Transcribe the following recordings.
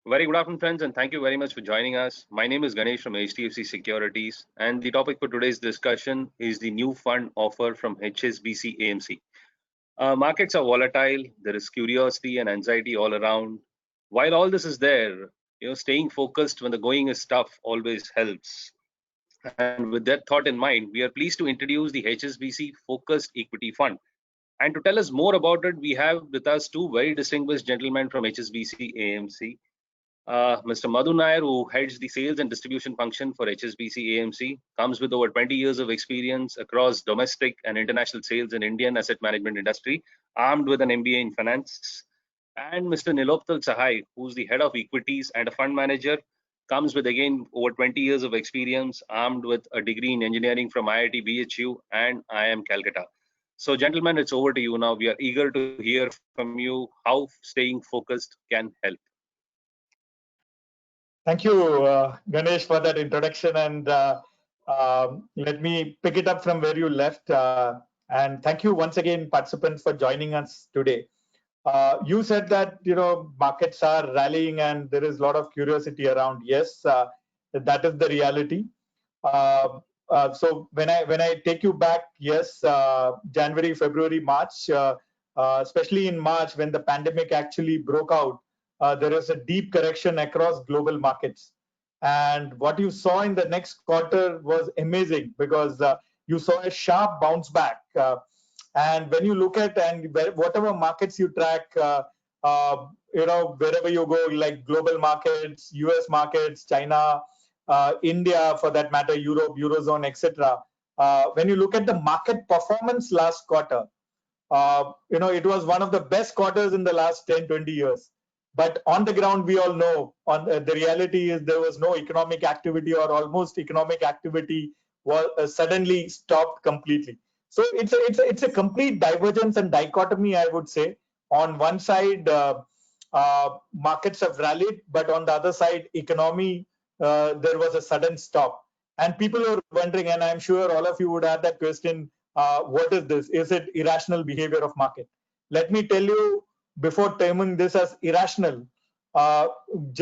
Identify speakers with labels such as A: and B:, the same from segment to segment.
A: Very good afternoon, friends, and thank you very much for joining us. My name is Ganesh from HDFC Securities, and the topic for today's discussion is the new fund offer from HSBC AMC. Markets are volatile. There is curiosity and anxiety all around. While all this is there, staying focused when the going is tough always helps. And with that thought in mind, we are pleased to introduce the HSBC Focused Equity Fund. And to tell us more about it, we have with us two very distinguished gentlemen from HSBC AMC. Mr. Madhu Nair, who heads the sales and distribution function for HSBC AMC, comes with over 20 years of experience across domestic and international sales in Indian asset management industry, armed with an MBA in finance. And Mr. Neelotpal Sahai, who's the head of equities and a fund manager, comes with again over 20 years of experience, armed with a degree in engineering from IIT BHU and IIM Calcutta. So, gentlemen, it's over to you now. We are eager to hear from you how staying focused can help.
B: Thank you, Ganesh, for that introduction. And let me pick it up from where you left. And thank you once again, participants, for joining us today. You said that markets are rallying and there is a lot of curiosity around. Yes, that is the reality. So when I take you back, yes, January, February, March, especially in March when the pandemic actually broke out, there is a deep correction across global markets. And what you saw in the next quarter was amazing because you saw a sharp bounce back. And when you look at whatever markets you track, wherever you go, like global markets, US markets, China, India, for that matter, Europe, Eurozone, etc. When you look at the market performance last quarter, it was one of the best quarters in the last 10, 20 years. But on the ground, we all know the reality is there was no economic activity, or almost economic activity was suddenly stopped completely. So it's a complete divergence and dichotomy, I would say. On one side, markets have rallied, but on the other side, economy, there was a sudden stop. And people are wondering, and I'm sure all of you would have that question, what is this? Is it irrational behavior of market? Let me tell you, before terming this as irrational, I'm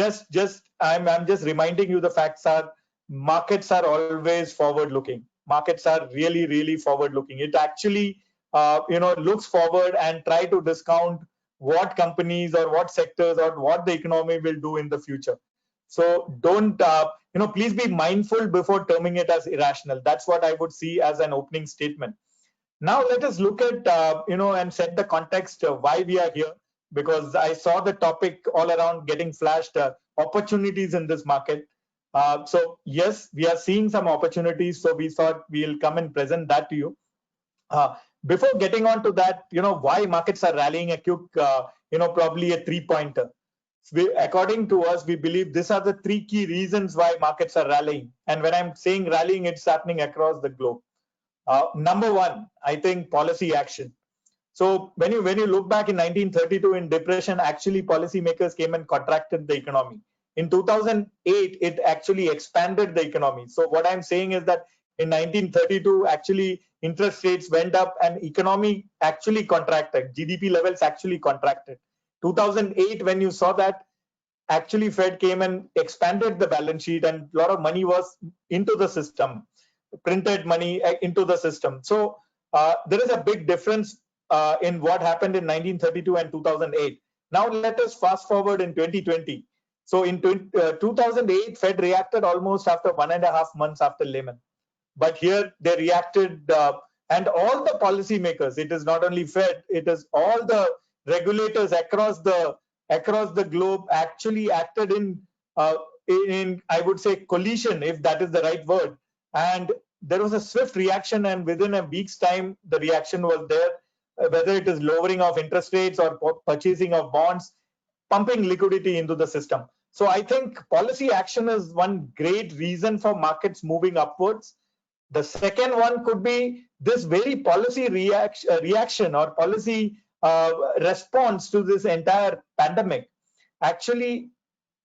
B: just reminding you the facts are markets are always forward looking. Markets are really, really forward looking. It actually looks forward and try to discount what companies or what sectors or what the economy will do in the future. So don't please be mindful before terming it as irrational. That's what I would see as an opening statement. Now let us look at and set the context of why we are here, because I saw the topic all around getting flashed, opportunities in this market. So yes, we are seeing some opportunities, so we thought we'll come and present that to you. Before getting on to that, why markets are rallying, a quick probably a three-pointer. According to us, we believe these are the three key reasons why markets are rallying. And when I'm saying rallying, it's happening across the globe. Number one, I think policy action. So when you look back in 1932 in depression, actually policymakers came and contracted the economy. In 2008, it actually expanded the economy. So what I'm saying is that in 1932, actually interest rates went up and economy actually contracted. GDP levels actually contracted. 2008, when you saw that, actually Fed came and expanded the balance sheet and a lot of money was into the system, printed money into the system. So there is a big difference in what happened in 1932 and 2008. Now let us fast forward in 2020. So in 2008, Fed reacted almost after 1.5 months after Lehman. But here they reacted, and all the policymakers, it is not only Fed, it is all the regulators across the globe actually acted in I would say collision, if that is the right word. And there was a swift reaction, and within a week's time, the reaction was there, whether it is lowering of interest rates or purchasing of bonds, pumping liquidity into the system. So I think policy action is one great reason for markets moving upwards. The second one could be this very policy reaction or policy response to this entire pandemic actually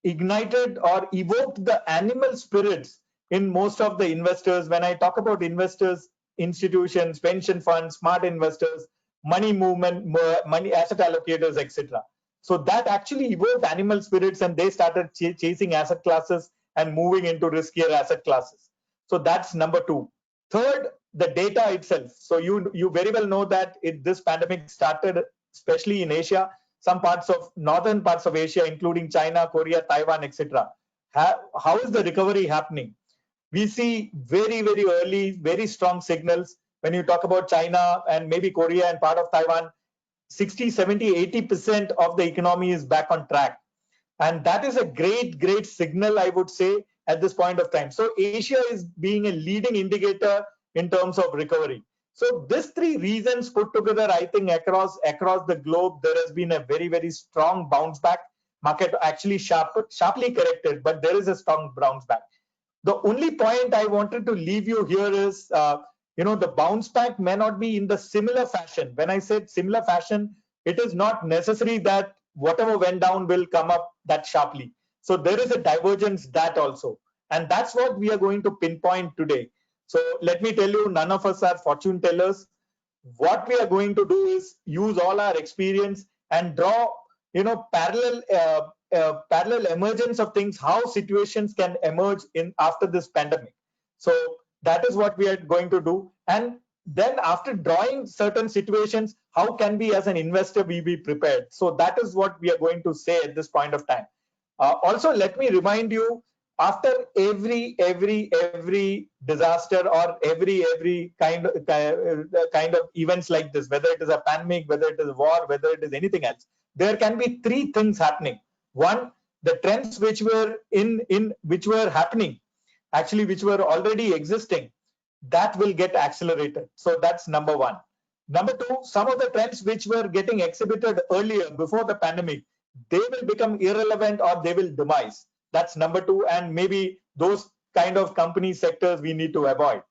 B: ignited or evoked the animal spirits in most of the investors. When I talk about investors, institutions, pension funds, smart investors, money movement, money asset allocators, etc. So that actually evoked animal spirits, and they started chasing asset classes and moving into riskier asset classes. So that's number two. Third, the data itself. So you very well know that this pandemic started especially in Asia, some parts of northern parts of Asia, including China, Korea, Taiwan, etc. How is the recovery happening? We see very, very early, very strong signals. When you talk about China and maybe Korea and part of Taiwan, 60, 70, 80% of the economy is back on track. And that is a great, great signal, I would say, at this point of time. So Asia is being a leading indicator in terms of recovery. So these three reasons put together, I think across the globe, there has been a very, very strong bounce back. Market actually sharply corrected, but there is a strong bounce back. The only point I wanted to leave you here is, the bounce back may not be in the similar fashion. When I said similar fashion, it is not necessary that whatever went down will come up that sharply. So there is a divergence that also. And that's what we are going to pinpoint today. So let me tell you, none of us are fortune tellers. What we are going to do is use all our experience and draw, parallel emergence of things, how situations can emerge in after this pandemic. So that is what we are going to do. And then after drawing certain situations, how can we as an investor we be prepared? So that is what we are going to say at this point of time. Also, let me remind you, after every disaster or every kind of events like this, whether it is a pandemic, whether it is a war, whether it is anything else, there can be three things happening. One, the trends which were which were happening, actually which were already existing, that will get accelerated. So that's number one. Number two, some of the trends which were getting exhibited earlier before the pandemic, they will become irrelevant or they will demise. That's number two, and maybe those kind of company sectors we need to avoid.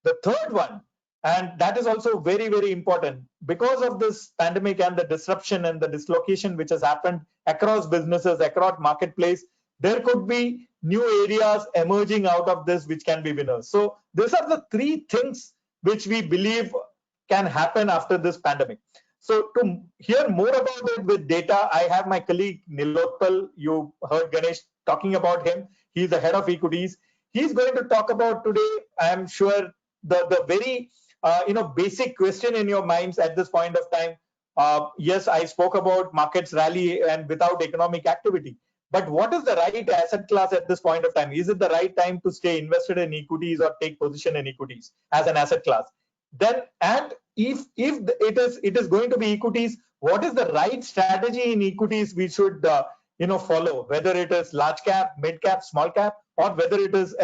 B: The third one, and that is also very, very important, because of this pandemic and the disruption and the dislocation which has happened across businesses, across marketplace, there could be new areas emerging out of this which can be winners. So these are the three things which we believe can happen after this pandemic. So to hear more about it with data, I have my colleague Neelotpal. You heard Ganesh talking about him. He's the head of equities. He's going to talk about today, I am sure, the very basic question in your minds at this point of time. Yes, I spoke about markets rally and without economic activity. But what is the right asset class at this point of time? Is it the right time to stay invested in equities or take position in equities as an asset class? Then, and if it is going to be equities, what is the right strategy in equities we should follow? Whether it is large cap, mid cap, small cap, or whether it is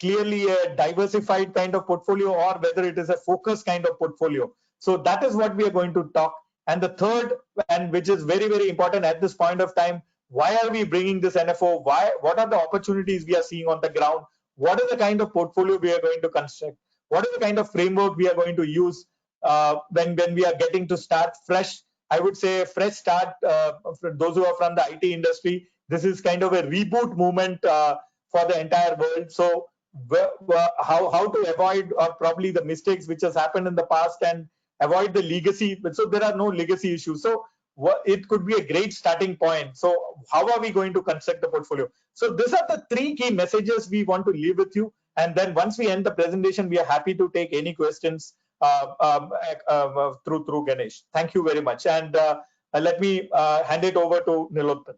B: clearly a diversified kind of portfolio, or whether it is a focused kind of portfolio. So that is what we are going to talk. And the third, and which is very, very important at this point of time, why are we bringing this NFO? What are the opportunities we are seeing on the ground? What is the kind of portfolio we are going to construct? What is the kind of framework we are going to use when we are getting to start fresh? I would say a fresh start for those who are from the IT industry. This is kind of a reboot movement for the entire world. So how to avoid or probably the mistakes which has happened in the past and avoid the legacy. So there are no legacy issues. So it could be a great starting point. So how are we going to construct the portfolio? So these are the three key messages we want to leave with you. And then once we end the presentation, we are happy to take any questions through Ganesh. Thank you very much. And let me hand it over to Neelotpal.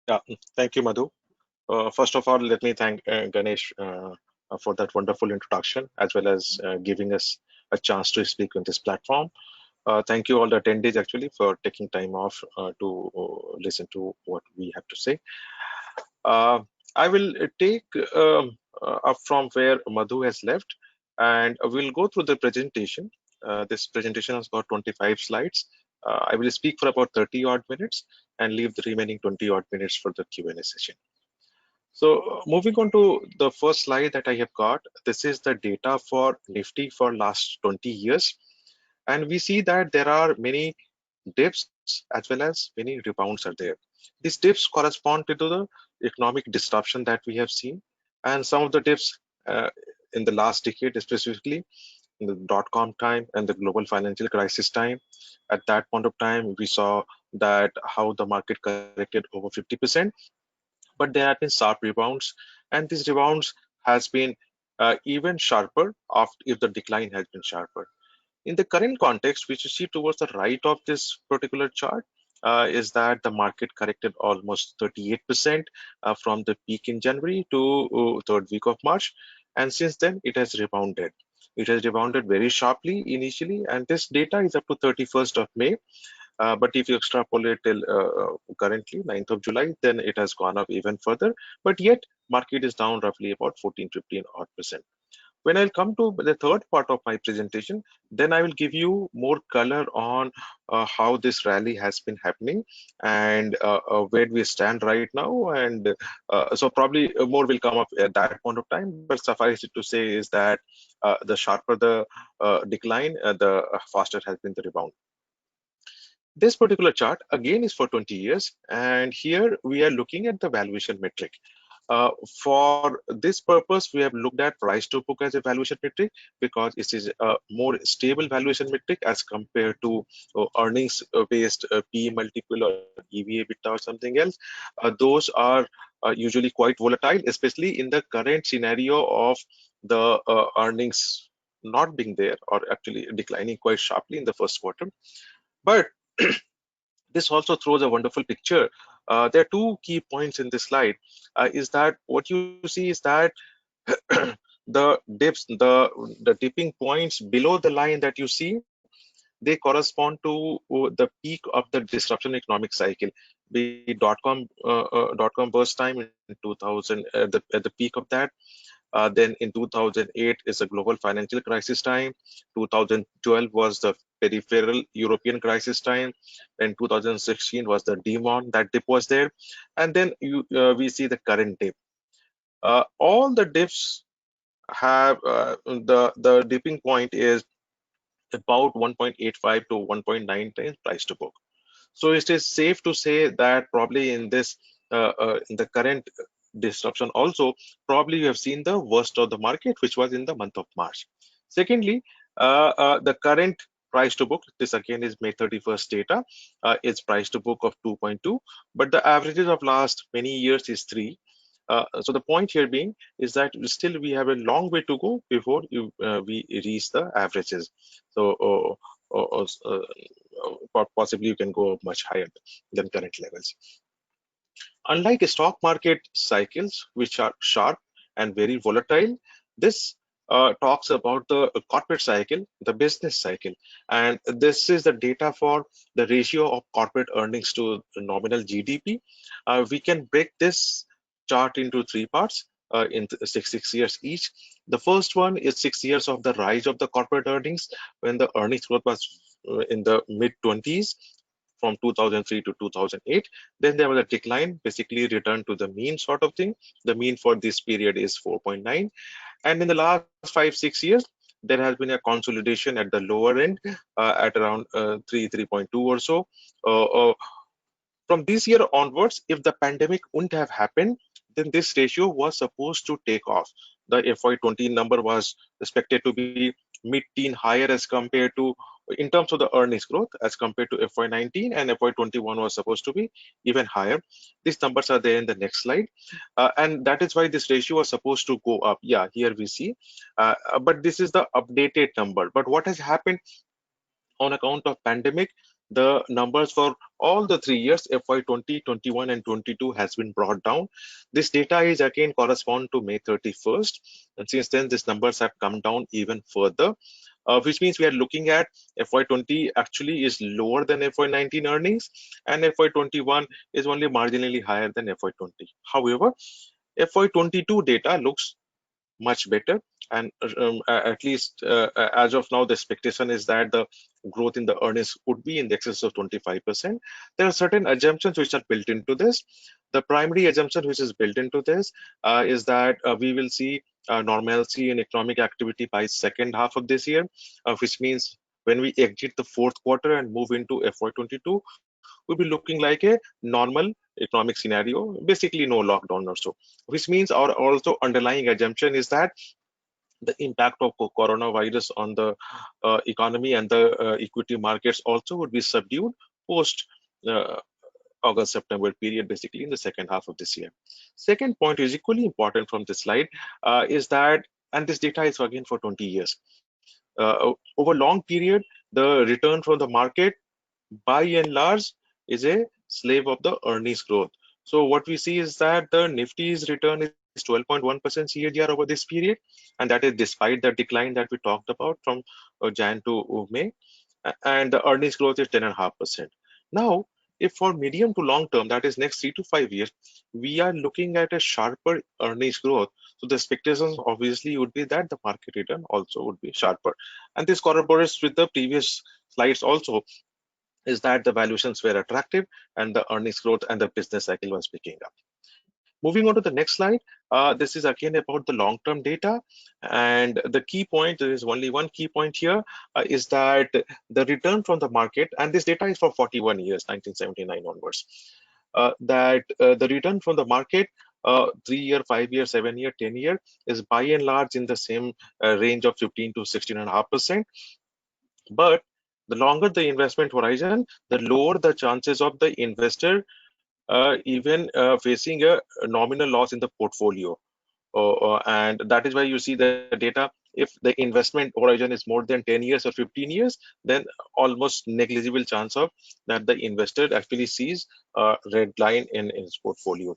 C: Yeah, thank you, Madhu. First of all, let me thank Ganesh for that wonderful introduction, as well as giving us a chance to speak on this platform. Thank you all the attendees actually for taking time off to listen to what we have to say. I will take up from where Madhu has left, and we'll go through the presentation. This presentation has got 25 slides. I will speak for about 30 odd minutes and leave the remaining 20 odd minutes for the Q&A session. So moving on to the first slide that I have got, this is the data for Nifty for last 20 years. And we see that there are many dips as well as many rebounds are there. These dips correspond to the economic disruption that we have seen, and some of the dips in the last decade specifically the dot-com time and the global financial crisis time. At that point of time, we saw that how the market corrected over 50%, but there have been sharp rebounds, and these rebounds has been even sharper after if the decline has been sharper. In the current context, which you see towards the right of this particular chart, is that the market corrected almost 38% from the peak in January to third week of March, and since then it has rebounded. It has rebounded very sharply initially, and this data is up to 31st of May. But if you extrapolate till currently 9th of July, then it has gone up even further. But yet, market is down roughly about 14, 15 odd percent. When I'll come to the third part of my presentation, then I will give you more color on how this rally has been happening and where we stand right now. And so probably more will come up at that point of time, but suffice it to say is that the sharper the decline, the faster has been the rebound. This particular chart again is for 20 years, and here we are looking at the valuation metric. For this purpose, we have looked at price to book as a valuation metric because it is a more stable valuation metric as compared to earnings based PE multiple or EV EBITDA or something else. Those are usually quite volatile, especially in the current scenario of the earnings not being there or actually declining quite sharply in the first quarter. But this also throws a wonderful picture. There are two key points in this slide. Is that what you see is that the dips, the dipping points below the line that you see, they correspond to the peak of the disruption economic cycle. The dot-com burst time in 2000, at the peak of that. Then in 2008 is the global financial crisis time. 2012 was the peripheral European crisis time. And 2016 was the demon, that dip was there. And then we see the current dip. All the dips have the dipping point is about 1.85 to 1.9 times price to book. So it is safe to say that probably in this in the current disruption also, probably you have seen the worst of the market, which was in the month of March. Secondly, the current price to book, this again is May 31st data, is price to book of 2.2, but the averages of last many years is 3. So the point here being is that still we have a long way to go before we reach the averages. So possibly you can go much higher than current levels. Unlike stock market cycles, which are sharp and very volatile, this talks about the corporate cycle, the business cycle. And this is the data for the ratio of corporate earnings to nominal GDP. We can break this chart into three parts in 6 years each. The first one is 6 years of the rise of the corporate earnings when the earnings growth was in the mid-20s from 2003 to 2008. Then there was a decline, basically return to the mean sort of thing. The mean for this period is 4.9. And in the last 5-6 years, there has been a consolidation at the lower end at around 3.2 or so. From this year onwards, if the pandemic wouldn't have happened, then this ratio was supposed to take off. The FY20 number was expected to be mid-teen higher as compared to, in terms of the earnings growth, as compared to FY19, and FY21 was supposed to be even higher. These numbers are there in the next slide. And that is why this ratio was supposed to go up. Yeah, here we see. But this is the updated number. But what has happened on account of pandemic, the numbers for all the 3 years, FY20, 21, and 22 has been brought down. This data is again correspond to May 31st. And since then, these numbers have come down even further, which means we are looking at FY20 actually is lower than FY19 earnings, and FY21 is only marginally higher than FY20. However, FY22 data looks much better, and at least as of now, the expectation is that the growth in the earnings would be in the excess of 25%. There are certain assumptions which are built into this. The primary assumption which is built into this is that we will see normalcy in economic activity by second half of this year, which means when we exit the fourth quarter and move into FY22, we'll be looking like a normal economic scenario, basically no lockdown or so, which means our also underlying assumption is that the impact of coronavirus on the economy and the equity markets also would be subdued post uh, August September period, basically in the second half of this year. Second point is equally important from this slide, is that, and this data is again for 20 years, over long period, the return from the market by and large is a slave of the earnings growth. So what we see is that the Nifty's return is 12.1% CAGR over this period, and that is despite the decline that we talked about from Jan to May, and the earnings growth is 10.5%. Now, if for medium to long term, that is next 3 to 5 years, we are looking at a sharper earnings growth. So the expectations obviously would be that the market return also would be sharper. And this corroborates with the previous slides also, is that the valuations were attractive and the earnings growth and the business cycle was picking up. Moving on to the next slide, this is again about the long-term data, and the key point, there is only one key point here, is that the return from the market, and this data is for 41 years, 1979 onwards, the return from the market, 3-year, 5-year, 7-year, 10-year, is by and large in the same range of 15 to 16.5%. But the longer the investment horizon, the lower the chances of the investor even facing a nominal loss in the portfolio. And that is why you see the data. If the investment horizon is more than 10 years or 15 years, then almost negligible chance of that the investor actually sees a red line in his portfolio.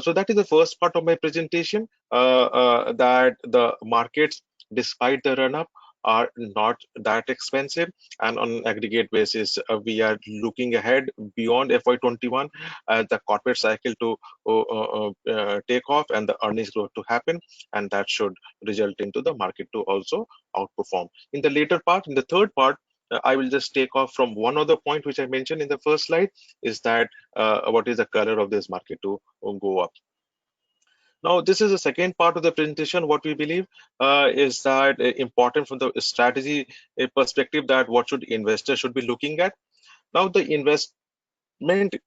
C: So that is the first part of my presentation, that the markets, despite the run-up, are not that expensive, and on an aggregate basis, we are looking ahead beyond FY21, the corporate cycle to take off and the earnings growth to happen, and that should result into the market to also outperform. In the later part, in the third part, I will just take off from one other point which I mentioned in the first slide, is that what is the color of this market to go up. Now, this is the second part of the presentation. What we believe is that important from the strategy perspective, that what should investors should be looking at. Now, the investment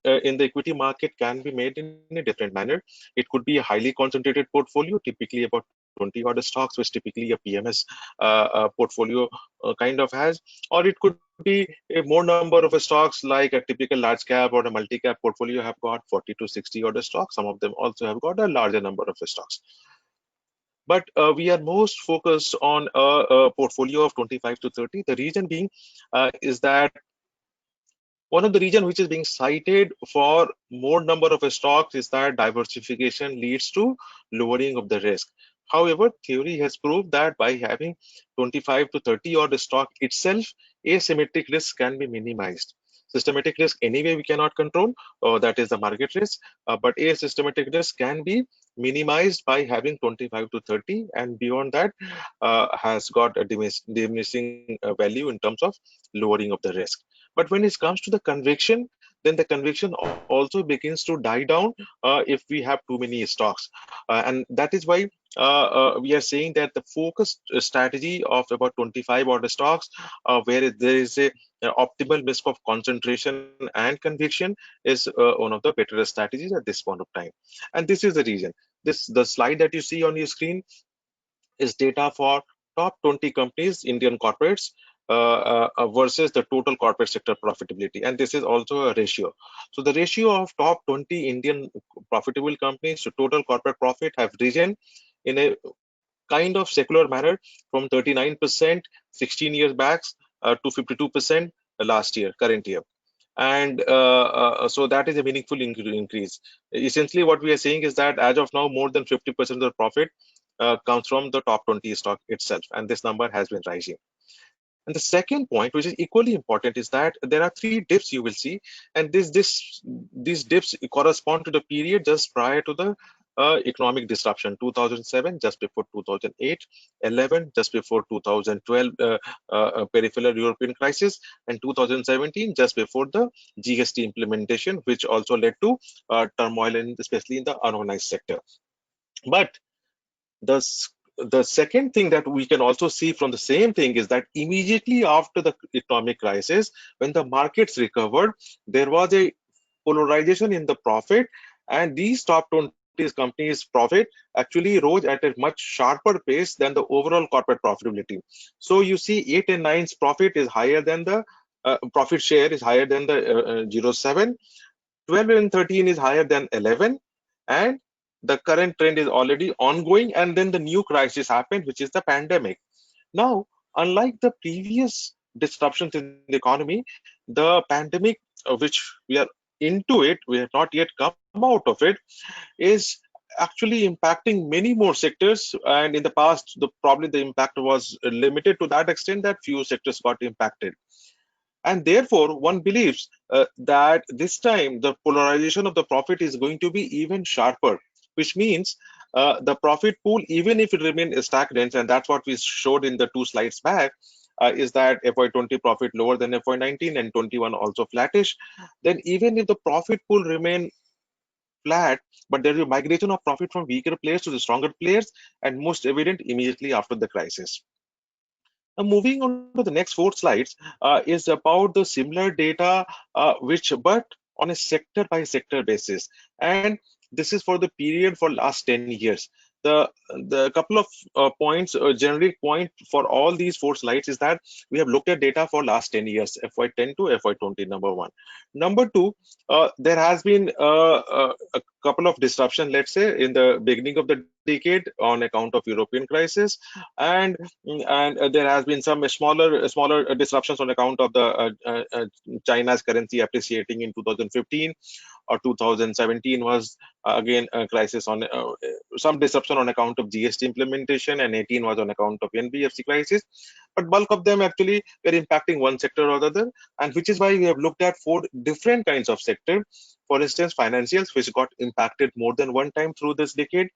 C: in the equity market can be made in a different manner. It could be a highly concentrated portfolio, typically about 20 odd stocks, which typically a PMS portfolio kind of has, or it could be a more number of stocks like a typical large cap or a multi-cap portfolio have got 40 to 60 odd stocks. Some of them also have got a larger number of stocks. But we are most focused on a portfolio of 25 to 30. The reason being is that one of the reasons which is being cited for more number of stocks is that diversification leads to lowering of the risk. However, theory has proved that by having 25 to 30 odd stock itself, asymmetric risk can be minimized. Systematic risk anyway we cannot control, that is the market risk, but asystematic risk can be minimized by having 25 to 30, and beyond that has got a diminishing value in terms of lowering of the risk. But when it comes to the conviction, then the conviction also begins to die down if we have too many stocks. And that is why we are saying that the focused strategy of about 25 order stocks, where there is a optimal mix of concentration and conviction, is one of the better strategies at this point of time. And this is the reason. The slide that you see on your screen is data for top 20 companies, Indian corporates, versus the total corporate sector profitability, and this is also a ratio. So the ratio of top 20 Indian profitable companies to total corporate profit have risen in a kind of secular manner from 39% 16 years back to 52% last year, current year. And so that is a meaningful increase. Essentially, what we are saying is that as of now, more than 50% of the profit comes from the top 20 stock itself, and this number has been rising. And the second point, which is equally important, is that there are 3 dips you will see, and these dips correspond to the period just prior to the economic disruption: 2007, just before 2008; 11, just before 2012 peripheral European crisis; and 2017, just before the GST implementation, which also led to turmoil, especially in the unorganized sector. But the second thing that we can also see from the same thing is that immediately after the economic crisis, when the markets recovered, there was a polarization in the profit, and these top 20 company's profit actually rose at a much sharper pace than the overall corporate profitability. So you see 8 and 9's profit is higher than the profit share is higher than the 07, 12 and 13 is higher than 11, and the current trend is already ongoing, and then the new crisis happened, which is the pandemic. Now, unlike the previous disruptions in the economy, the pandemic, which we are into it, we have not yet come out of it, is actually impacting many more sectors. And in the past, probably the impact was limited to that extent that few sectors got impacted. And therefore, one believes that this time the polarization of the profit is going to be even sharper, which means the profit pool, even if it remains stagnant, and that's what we showed in the 2 slides back, is that FY20 profit lower than FY19 and 21 also flattish. Then even if the profit pool remain flat, but there is a migration of profit from weaker players to the stronger players, and most evident immediately after the crisis. Now, moving on to the next 4 slides is about the similar data, but on a sector by sector basis. And this is for the period for last 10 years. The couple of points, generic point for all these 4 slides is that we have looked at data for last 10 years, FY10 to FY20, number 1. Number 2, there has been a couple of disruption, let's say, in the beginning of the decade on account of European crisis, and there has been some smaller disruptions on account of the China's currency appreciating in 2015, or 2017 was again a crisis on some disruption on account of GST implementation, and 18 was on account of NBFC crisis. But bulk of them actually were impacting one sector or the other, and which is why we have looked at 4 different kinds of sector. For instance, financials, which got impacted more than one time through this decade.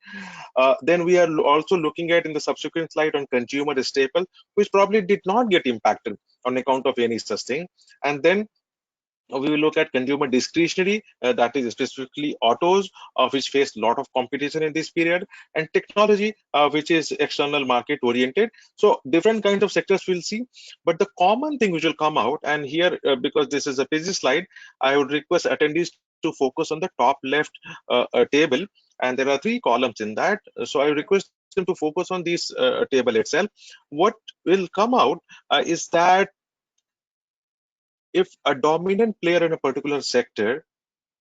C: Then we are also looking at in the subsequent slide on consumer staple, which probably did not get impacted on account of any such thing. And then we will look at consumer discretionary, that is specifically autos, which faced a lot of competition in this period, and technology, which is external market oriented. So different kinds of sectors we'll see, but the common thing which will come out, and here because this is a busy slide, I would request attendees to focus on the top left table, and there are 3 columns in that. So I request them to focus on this table itself. What will come out is that if a dominant player in a particular sector,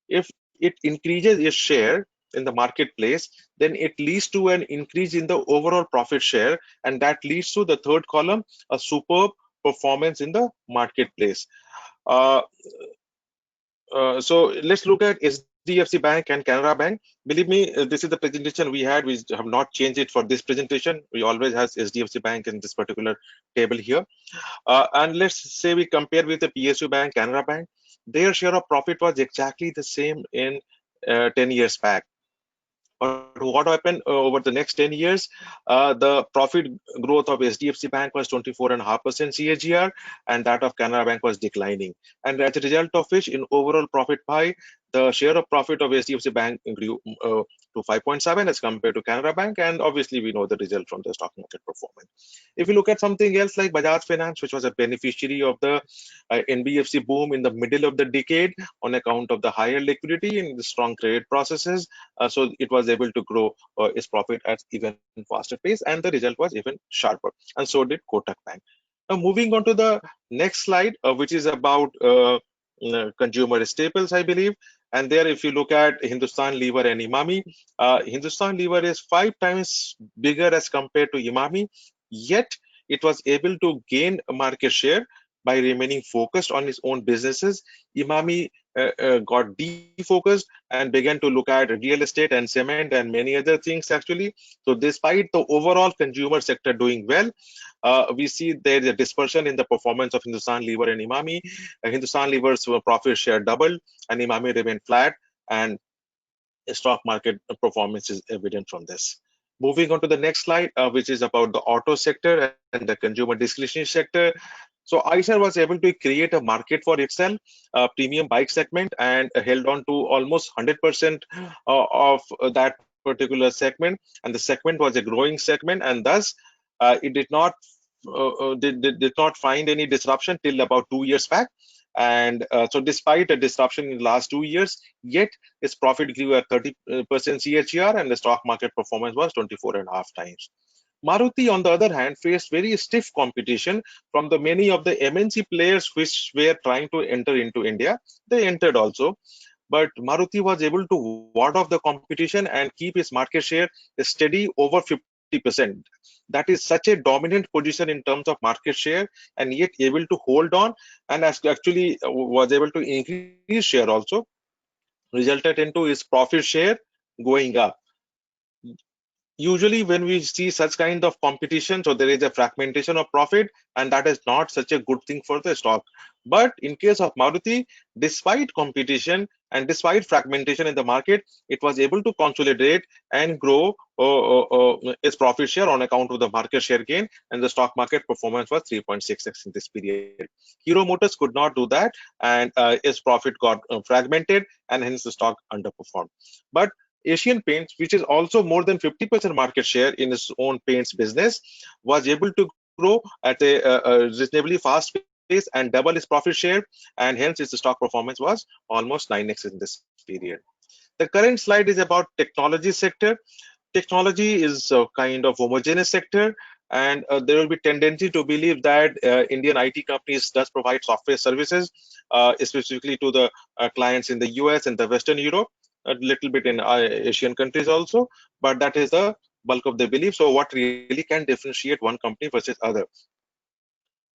C: if it increases its share in the marketplace, then it leads to an increase in the overall profit share, and that leads to the 3rd column, a superb performance in the marketplace. So let's look at HDFC Bank and Canara Bank. Believe me, this is the presentation we had. We have not changed it for this presentation. We always have HDFC Bank in this particular table here. And let's say we compare with the PSU Bank, Canara Bank, their share of profit was exactly the same in 10 years back. But what happened over the next 10 years? The profit growth of HDFC Bank was 24.5% CAGR, and that of Canara Bank was declining. And as a result of which, in overall profit pie, the share of profit of HDFC Bank grew to 5.7 as compared to Canara Bank, and obviously we know the result from the stock market performance. If you look at something else like Bajaj Finance, which was a beneficiary of the NBFC boom in the middle of the decade on account of the higher liquidity and the strong credit processes, so it was able to grow its profit at even faster pace, and the result was even sharper, and so did Kotak Bank. Now moving on to the next slide, which is about consumer staples, I believe. And there, if you look at Hindustan Lever and Imami, Hindustan Lever is 5 times bigger as compared to Imami, yet it was able to gain a market share by remaining focused on its own businesses. Imami got defocused and began to look at real estate and cement and many other things actually. So despite the overall consumer sector doing well, we see there is a dispersion in the performance of Hindustan Lever and Imami. Hindustan Lever's profit share doubled and Imami remained flat, and stock market performance is evident from this. Moving on to the next slide, which is about the auto sector and the consumer discretionary sector. So Eicher was able to create a market for itself, premium bike segment, and held on to almost 100% of that particular segment. And the segment was a growing segment, and thus it did not find any disruption till about 2 years back. And so despite a disruption in the last 2 years, yet its profit grew at 30% CAGR, and the stock market performance was 24.5 times. Maruti, on the other hand, faced very stiff competition from the many of the MNC players which were trying to enter into India. They entered also, but Maruti was able to ward off the competition and keep its market share steady over 50%. That is such a dominant position in terms of market share, and yet able to hold on, and actually was able to increase share also, resulted into its profit share going up. Usually when we see such kind of competition, so there is a fragmentation of profit, and that is not such a good thing for the stock. But in case of Maruti, despite competition and despite fragmentation in the market, it was able to consolidate and grow its profit share on account of the market share gain, and the stock market performance was 3.6x in this period. Hero Motors could not do that, and its profit got fragmented, and hence the stock underperformed. But Asian Paints, which is also more than 50% market share in its own paints business, was able to grow at a reasonably fast pace and double its profit share, and hence its stock performance was almost 9x in this period. The current slide is about technology sector. Technology is a kind of homogeneous sector, and there will be tendency to believe that Indian IT companies does provide software services, specifically to the clients in the US and the Western Europe, a little bit in Asian countries also, but that is the bulk of the belief. So what really can differentiate one company versus other?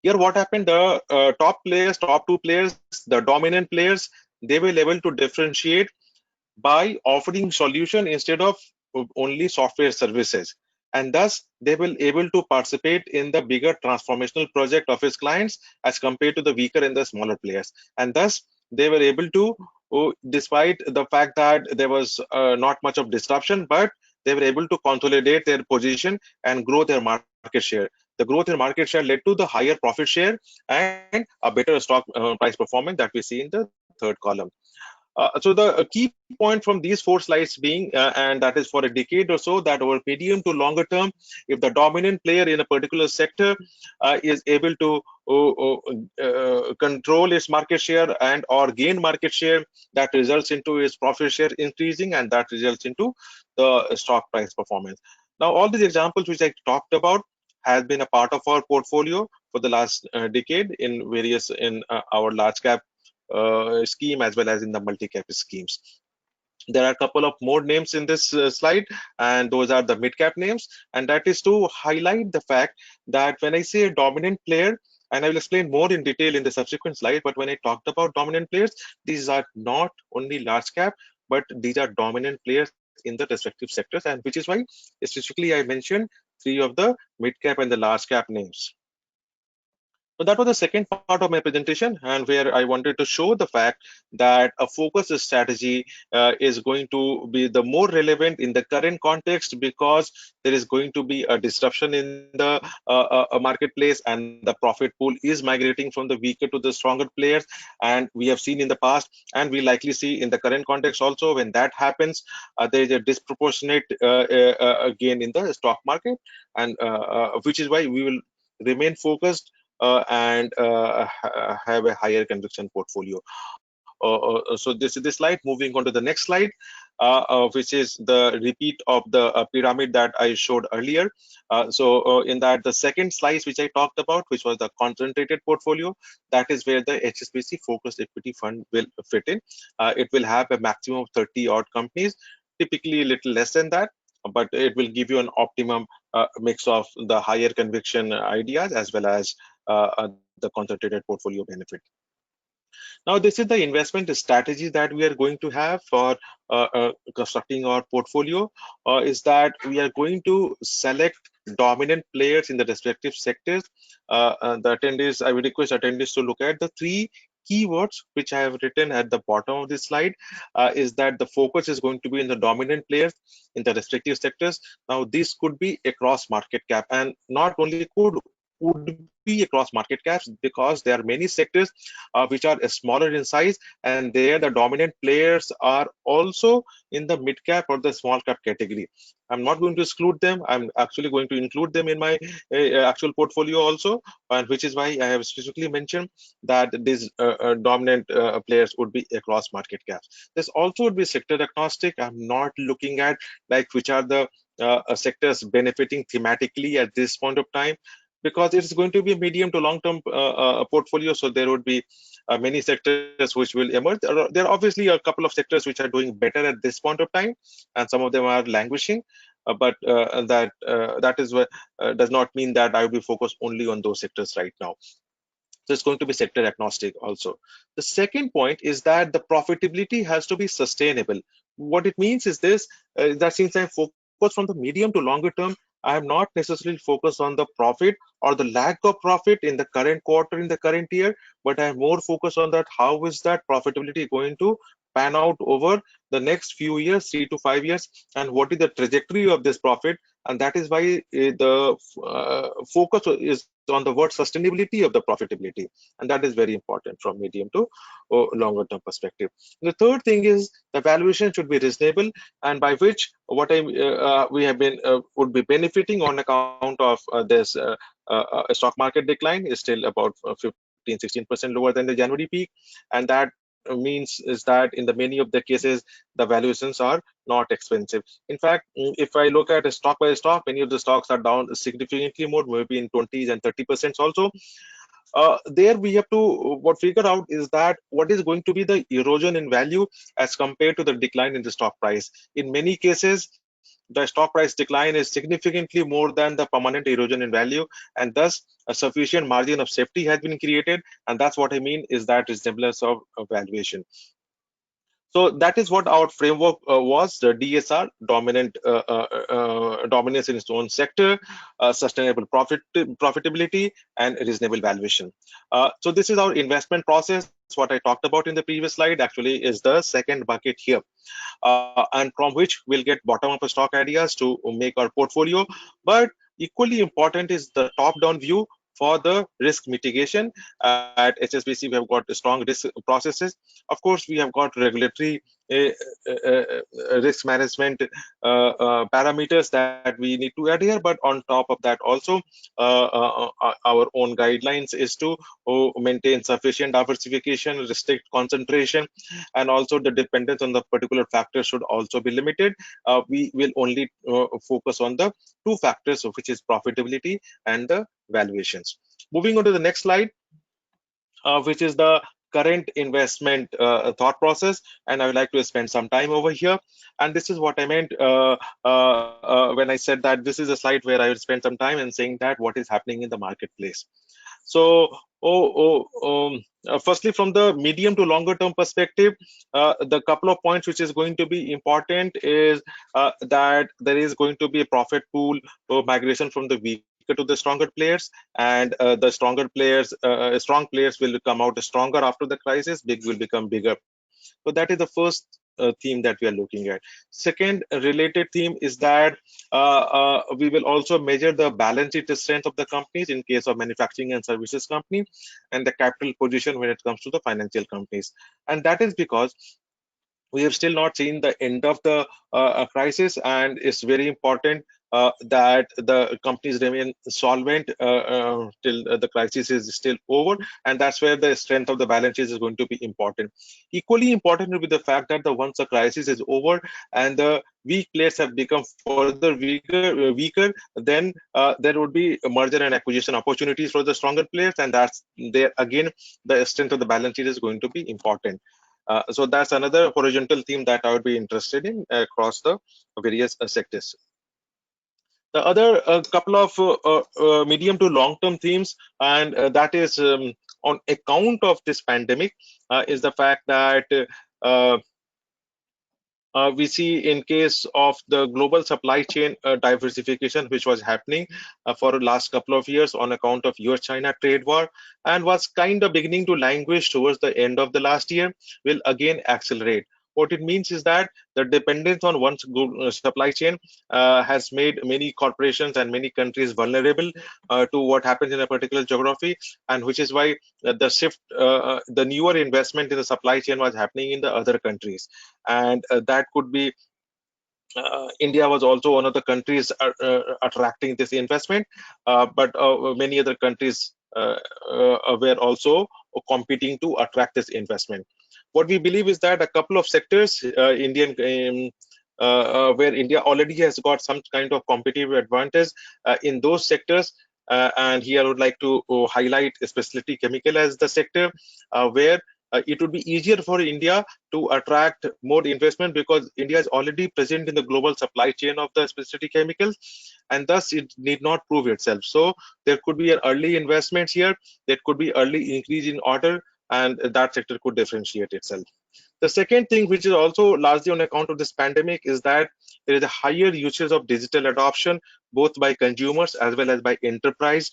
C: Here what happened, the top two players, the dominant players, they were able to differentiate by offering solution instead of only software services, and thus they will able to participate in the bigger transformational project of its clients as compared to the weaker and the smaller players. And thus they were able to, despite the fact that there was not much of disruption, but they were able to consolidate their position and grow their market share. The growth in market share led to the higher profit share and a better stock price performance that we see in the third column. So the key point from these 4 slides being, and that is for a decade or so, that over medium to longer term, if the dominant player in a particular sector is able to control its market share and or gain market share, that results into its profit share increasing, and that results into the stock price performance. Now, all these examples which I talked about has been a part of our portfolio for the last decade in various our large cap scheme as well as in the multi-cap schemes. There are a couple of more names in this slide, and those are the mid-cap names, and that is to highlight the fact that when I say a dominant player, and I will explain more in detail in the subsequent slide, but when I talked about dominant players, these are not only large cap, but these are dominant players in the respective sectors, and which is why specifically I mentioned 3 of the mid-cap and the large cap names. So that was the second part of my presentation, and where I wanted to show the fact that a focused strategy is going to be the more relevant in the current context, because there is going to be a disruption in the marketplace, and the profit pool is migrating from the weaker to the stronger players. And we have seen in the past, and we likely see in the current context also, when that happens, there is a disproportionate gain in the stock market, and which is why we will remain focused and have a higher conviction portfolio. So this is the slide. Moving on to the next slide, which is the repeat of the pyramid that I showed earlier. So in that, the second slice which I talked about, which was the concentrated portfolio, that is where the HSBC Focused Equity Fund will fit in. It will have a maximum of 30 odd companies, typically a little less than that, but it will give you an optimum mix of the higher conviction ideas as well as the concentrated portfolio benefit. Now, this is the investment strategy that we are going to have for constructing our portfolio, is that we are going to select dominant players in the respective sectors. The attendees, I would request attendees to look at the 3 keywords which I have written at the bottom of this slide, is that the focus is going to be in the dominant players in the respective sectors. Now, this could be across market cap, and not only could, would be across market caps, because there are many sectors which are smaller in size, and there the dominant players are also in the mid cap or the small cap category. I'm not going to exclude them. I'm actually going to include them in my actual portfolio also, and which is why I have specifically mentioned that these dominant players would be across market caps. This also would be sector agnostic. I'm not looking at like which are the sectors benefiting thematically at this point of time, because it's going to be a medium to long term portfolio. So there would be many sectors which will emerge. There are obviously a couple of sectors which are doing better at this point of time, and some of them are languishing. But that is what does not mean that I will be focused only on those sectors right now. So it's going to be sector agnostic also. The second point is that the profitability has to be sustainable. What it means is this, that since I'm focused from the medium to longer term, I am not necessarily focused on the profit or the lack of profit in the current quarter, in the current year, but I'm more focused on that how is that profitability going to pan out over the next few years, 3 to 5 years, and what is the trajectory of this profit. And that is why the focus is on the word sustainability of the profitability, and that is very important from medium to longer term perspective. The third thing is the valuation should be reasonable, and by which what we have been would be benefiting on account of this stock market decline is still about 15-16% lower than the January peak, and that means is that in the many of the cases the valuations are not expensive. In fact, if I look at a stock by stock, many of the stocks are down significantly more, maybe in 20s and 30% also. There we have to what figure out is that what is going to be the erosion in value as compared to the decline in the stock price. In many cases, the stock price decline is significantly more than the permanent erosion in value, and thus a sufficient margin of safety has been created, and that's what I mean is that resemblance of valuation. So that is what our framework was: the DSR, dominance in its own sector, sustainable profitability, and reasonable valuation. So this is our investment process. What I talked about in the previous slide actually is the second bucket here, and from which we'll get bottom-up stock ideas to make our portfolio. But equally important is the top-down view for the risk mitigation. At HSBC, we have got strong risk processes. Of course, we have got regulatory risk management parameters that we need to adhere, but on top of that also our own guidelines is to maintain sufficient diversification, restrict concentration, and also the dependence on the particular factor should also be limited. We will only focus on the two factors, which is profitability and the valuations. Moving on to the next slide, which is the current investment thought process, and I would like to spend some time over here. And this is what I meant when I said that this is a slide where I would spend some time in saying that what is happening in the marketplace. So firstly, from the medium to longer term perspective, the couple of points which is going to be important is that there is going to be a profit pool migration from the weaker to the stronger players, and the stronger players, strong players will come out stronger after the crisis, big will become bigger. So that is the first theme that we are looking at. Second related theme is that we will also measure the balance sheet strength of the companies in case of manufacturing and services company, and the capital position when it comes to the financial companies. And that is because we have still not seen the end of the crisis, and it's very important that the companies remain solvent till the crisis is still over, and that's where the strength of the balance sheet is going to be important. Equally important will be the fact that once the crisis is over and the weak players have become further weaker, then there would be merger and acquisition opportunities for the stronger players, and that's there again the strength of the balance sheet is going to be important. So that's another horizontal theme that I would be interested in across the various sectors. The other couple of medium to long-term themes, and that is on account of this pandemic, is the fact that we see in case of the global supply chain diversification, which was happening for the last couple of years on account of US-China trade war, and was kind of beginning to languish towards the end of the last year, will again accelerate. What it means is that the dependence on one supply chain has made many corporations and many countries vulnerable to what happens in a particular geography, and which is why the newer investment in the supply chain was happening in the other countries, and that could be India was also one of the countries attracting this investment, but many other countries were also competing to attract this investment. What we believe is that a couple of sectors, where India already has got some kind of competitive advantage in those sectors, and here I would like to highlight specialty chemical as the sector where it would be easier for India to attract more investment because India is already present in the global supply chain of the specialty chemicals, and thus it need not prove itself. So there could be an early investments here, there could be early increase in order, and that sector could differentiate itself. The second thing, which is also largely on account of this pandemic, is that there is a higher usage of digital adoption, both by consumers as well as by enterprise.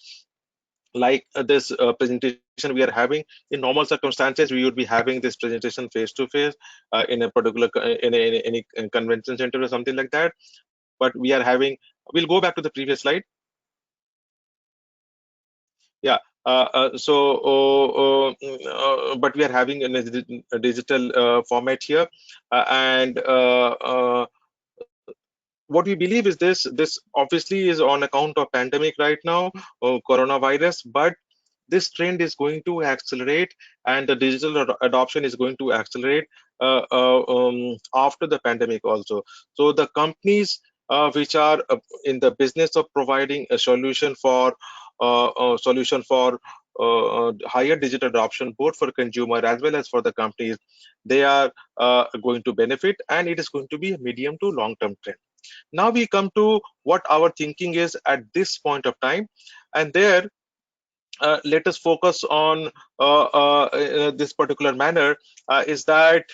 C: Like this presentation we are having, in normal circumstances we would be having this presentation face to face in a particular in any convention center or something like that, but we are having, we'll go back to the previous slide. Yeah. But we are having in a digital format here, and what we believe is this obviously is on account of pandemic right now, coronavirus, but this trend is going to accelerate, and the digital adoption is going to accelerate after the pandemic also. So the companies which are in the business of providing a solution for higher digital adoption, both for consumer as well as for the companies, they are going to benefit, and it is going to be a medium to long term trend. Now we come to what our thinking is at this point of time, and there let us focus on this particular manner, is that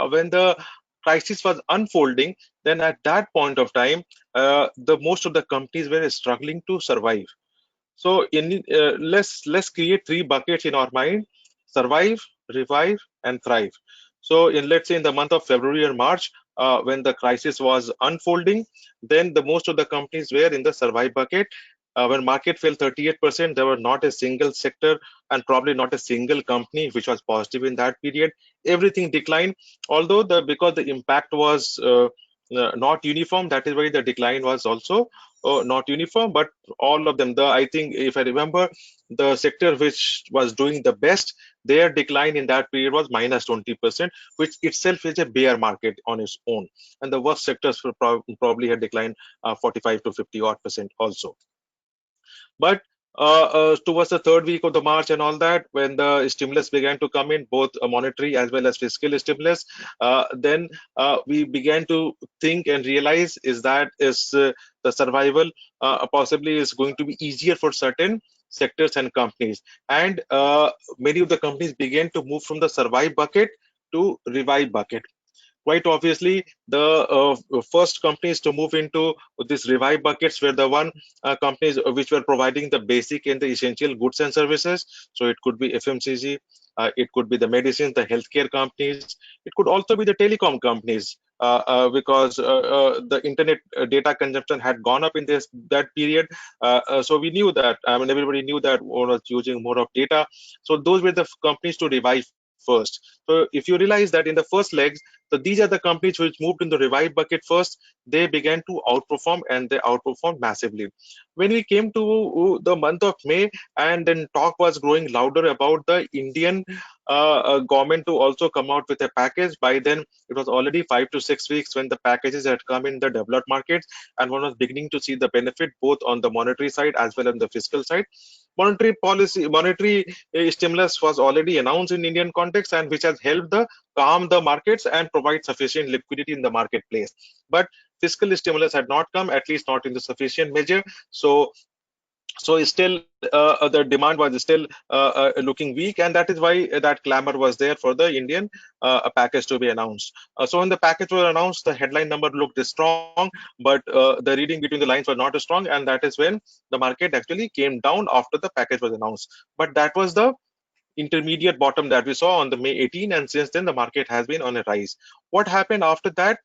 C: when the crisis was unfolding, then at that point of time, the most of the companies were struggling to survive. So let's create three buckets in our mind: survive, revive, and thrive. So let's say in the month of February or March, when the crisis was unfolding, then the most of the companies were in the survive bucket. When market fell 38%, there were not a single sector and probably not a single company which was positive in that period. Everything declined, although because the impact was not uniform, that is why the decline was also not uniform. But all of them, I think if I remember, the sector which was doing the best, their decline in that period was minus 20%, which itself is a bear market on its own. And the worst sectors probably had declined 45 to 50 odd percent also. But towards the third week of the March and all that, when the stimulus began to come in, both monetary as well as fiscal stimulus, then we began to think and realize the survival possibly is going to be easier for certain sectors and companies. And many of the companies began to move from the survive bucket to revive bucket. Quite obviously, the first companies to move into this revive buckets were the one companies which were providing the basic and the essential goods and services. So it could be FMCG, it could be the medicines, the healthcare companies, it could also be the telecom companies, because the internet data consumption had gone up in that period. So we knew that, I mean, everybody knew that one was using more of data. So those were the companies to revive first. So if you realize that in the first legs, so these are the companies which moved in the revive bucket first, they began to outperform, and they outperformed massively. When we came to the month of May, and then talk was growing louder about the Indian government to also come out with a package. By then it was already 5 to 6 weeks when the packages had come in the developed markets, and one was beginning to see the benefit both on the monetary side as well as the fiscal side. Monetary stimulus was already announced in Indian context, and which has helped calm the markets and provide sufficient liquidity in the marketplace. But fiscal stimulus had not come, at least not in the sufficient measure. So still the demand was still looking weak, and that is why that clamor was there for the Indian package to be announced. So when the package was announced, the headline number looked strong, but the reading between the lines was not strong, and that is when the market actually came down after the package was announced. But that was the intermediate bottom that we saw on the May 18, and since then the market has been on a rise. What happened after that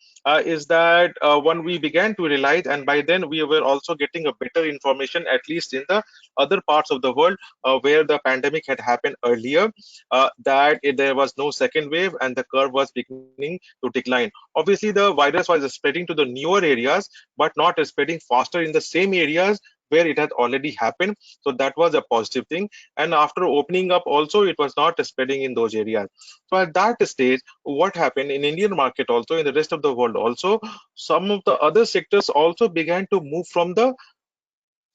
C: is that when we began to realize, and by then we were also getting a better information, at least in the other parts of the world where the pandemic had happened earlier, that there was no second wave and the curve was beginning to decline. Obviously, the virus was spreading to the newer areas, but not spreading faster in the same areas where it had already happened. So that was a positive thing. And after opening up also, it was not spreading in those areas. So at that stage, what happened in Indian market also, in the rest of the world also, some of the other sectors also began to move from the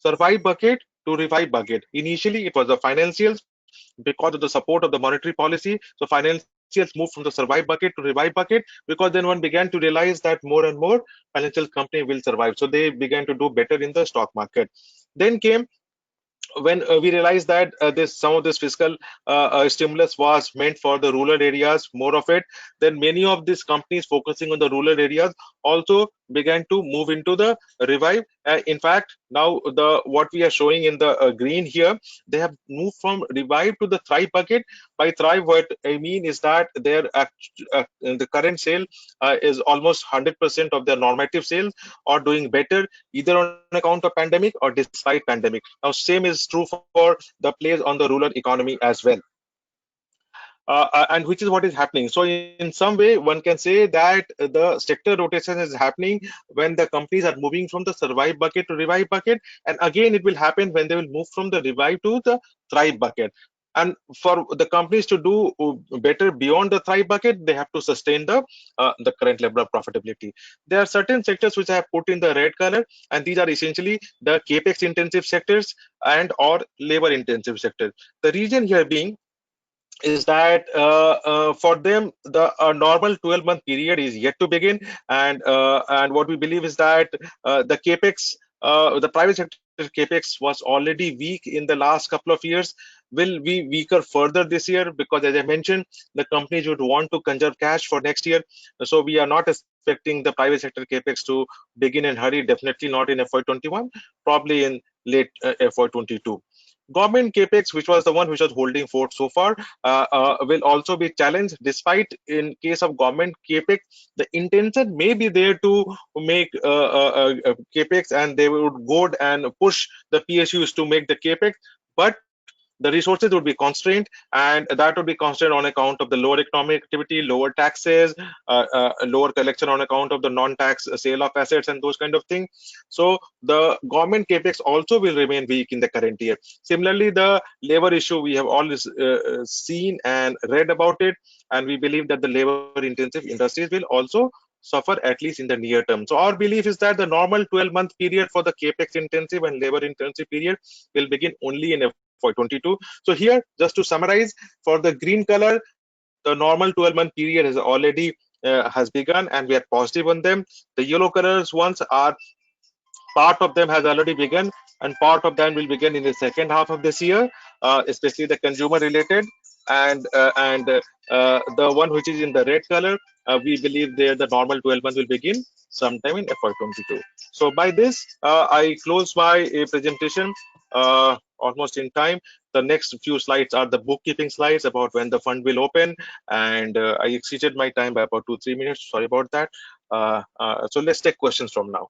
C: survive bucket to revive bucket. Initially, it was the financials because of the support of the monetary policy. So financials moved from the survive bucket to revive bucket, because then one began to realize that more and more financial company will survive. So they began to do better in the stock market. Then came when we realized that this some of this fiscal stimulus was meant for the rural areas, more of it, then many of these companies focusing on the rural areas also began to move into the revive. In fact, now the what we are showing in the green here, they have moved from revive to the thrive bucket. By thrive, what I mean is that their the current sale is almost 100% of their normative sales, or doing better either on account of pandemic or despite pandemic. Now, same is true for the plays on the rural economy as well. And which is what is happening. So in some way, one can say that the sector rotation is happening when the companies are moving from the survive bucket to revive bucket. And again, it will happen when they will move from the revive to the thrive bucket. And for the companies to do better beyond the thrive bucket, they have to sustain the current level of profitability. There are certain sectors which I have put in the red color, and these are essentially the capex intensive sectors and or labor intensive sectors. The reason here being is that for them the normal 12-month period is yet to begin, and what we believe is that the capex, the private sector capex was already weak in the last couple of years, will be weaker further this year, because as I mentioned, the companies would want to conserve cash for next year. So we are not expecting the private sector capex to begin in hurry, definitely not in FY21, probably in late FY22. Government capex, which was the one which was holding fort so far, will also be challenged. Despite in case of government capex, the intention may be there to make capex, and they would go and push the PSUs to make the capex, but the resources would be constrained, and that would be constrained on account of the lower economic activity, lower taxes, lower collection on account of the non-tax sale of assets and those kind of things. So the government capex also will remain weak in the current year. Similarly, the labor issue, we have always seen and read about it, and we believe that the labor intensive industries will also suffer, at least in the near term. So our belief is that the normal 12-month period for the capex intensive and labor intensive period will begin only in FY22. So here, just to summarize, for the green color, the normal 12-month period has begun, and we are positive on them. The yellow colors ones are, part of them has already begun, and part of them will begin in the second half of this year, especially the consumer related, and the one which is in the red color, we believe there the normal 12 months will begin sometime in FY22. So by this, I close my presentation almost in time. The next few slides are the bookkeeping slides about when the fund will open, and I exceeded my time by about 2-3 minutes. Sorry about that. So let's take questions from now.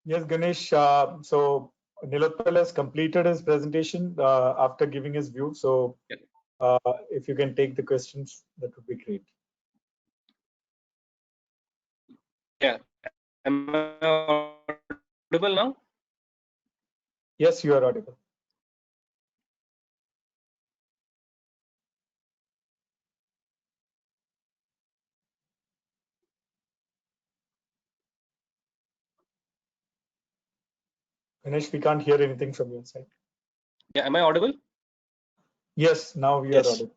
B: Yes, Ganesh. So Neelotpal has completed his presentation after giving his view. So if you can take the questions, that would be great.
A: Yeah. Am I audible now?
B: Yes, you are audible. Ganesh, we can't hear anything from your side.
A: Yeah. Am I audible?
B: Yes, now we are
C: Yes.
B: audible.